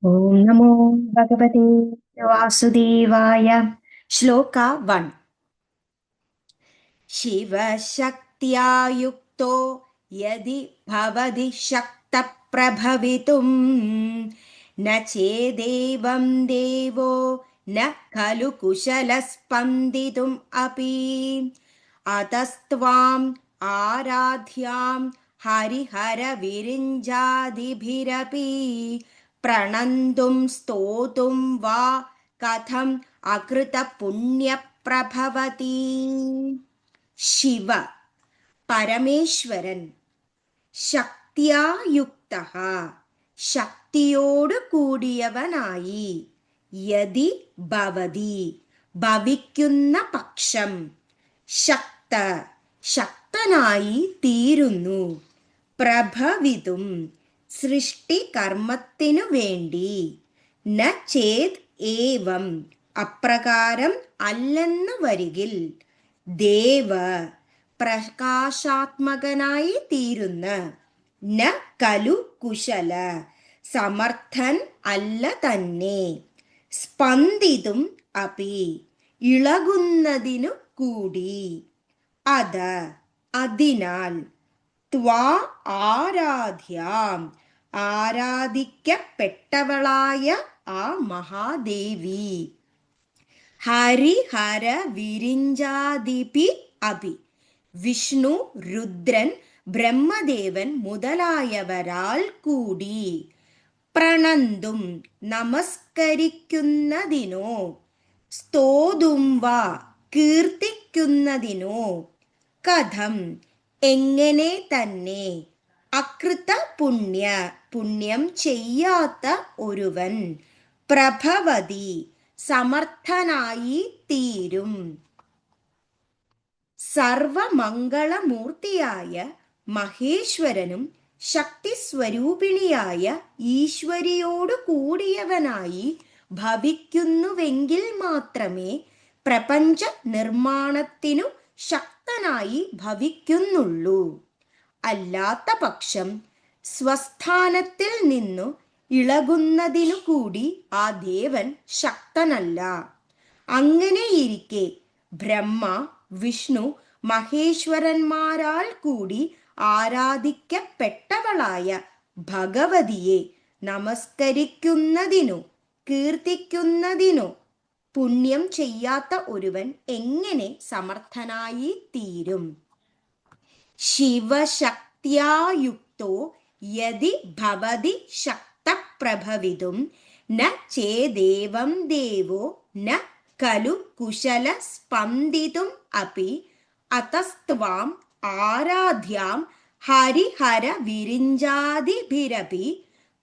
ഓം നമോ ഭഗവതേ വാസുദേവായ. ശ്ലോക 1. ശിവശക്ത്യാ യുക്തോ യദി ഭവതി ശക്തപ്രഭവിതും ന ചേദേവം ദേവോ ന ഖലു കുശലസ്പന്ദിതും അപി അതസ്ത്വാം ആരാധ്യാം ഹരിഹരവിരിഞ്ചാദിഭിരപി പ്രണന്തും സ്തോതും വാ കഥം അകൃത പുണ്യപ്രഭവതി. ശിവ പരമേശ്വരൻ, ശക്തിയായുക്ത ശക്തിയോട് കൂടിയവനായി, യതി ഭവതി ഭവിക്കുന്ന പക്ഷം, ശക്ത ശക്തനായി തീരുന്നു, പ്രഭവിതും സൃഷ്ടികർമ്മത്തിനു വേണ്ടി, ന ചേത് ഏവം അപ്രകാരം അല്ലെന്നു വരികിൽ, ദേവ പ്രകാശാത്മകനായി തീരുന്ന, ന കലു കുശല സമർത്ഥൻ അല്ല തന്നെ, സ്പന്ദിതും അപി ഇളകുന്നതിനു കൂടി, അത് അതിനാൽ, ത്വാ ആരാധ്യാം ആരാധിക്കപ്പെട്ടവളായ ആ മഹാദേവി, ഹരിഹര വിരിഞ്ചാദിപി അപി വിഷ്ണു രുദ്രൻ ബ്രഹ്മദേവൻ മുതലായവരാൽ കൂടി, പ്രണന്തും നമസ്കരിക്കുന്നതിനോ, സ്തോതും വാ കീർത്തിക്കുന്നതിനോ, കഥം എങ്ങനെ തന്നെ, അകൃത പുണ്യം ചെയ്യാത്ത ഒരുവൻ, പ്രഭവതി സമർത്ഥനായി തീരും. സർവമംഗളമൂർത്തിയായ മഹേശ്വരനും ശക്തിസ്വരൂപിണിയായ ഈശ്വരിയോടു കൂടിയവനായി ഭവിക്കുന്നുവെങ്കിൽ മാത്രമേ പ്രപഞ്ച നിർമ്മാണത്തിനു ശക്തനായി ഭവിക്കുന്നുള്ളൂ. അല്ലാത്ത പക്ഷം സ്വസ്ഥാനത്തിൽ നിന്നു ഇളകുന്നതിനു കൂടി ആ ദേവൻ ശക്തനല്ല. അങ്ങനെയിരിക്കെ ബ്രഹ്മ വിഷ്ണു മഹേശ്വരന്മാരാൽ കൂടി ആരാധിക്കപ്പെട്ടവളായ ഭഗവതിയെ നമസ്കരിക്കുന്നതിനു കീർത്തിക്കുന്നതിനു പുണ്യം ചെയ്യാത്ത ഒരുവൻ എങ്ങനെ സമർത്ഥനായി തീരും? ശിവശക്തിയായുക്തോ യദി ഭവതി ശക്തപ്രഭവിതും ന ചേദേവം ദേവോ ന ഖലു കുശല സ്പന്ദിതും അപി അതസ്ത്വാം ആരാധ്യാം ഹരിഹര വിരിഞ്ചാദിഭിരപി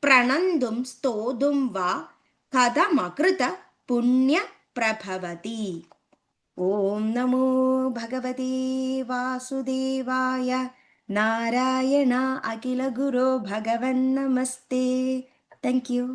പ്രണന്തും സ്തോതും വാ കഥമകൃത പുണ്യപ്രഭവതി. ഓം നമോ ഭഗവതേ വാസുദേവായ. നാരായണ അഖില ഗുരോ ഭഗവൻ നമസ്തേ. Thank you.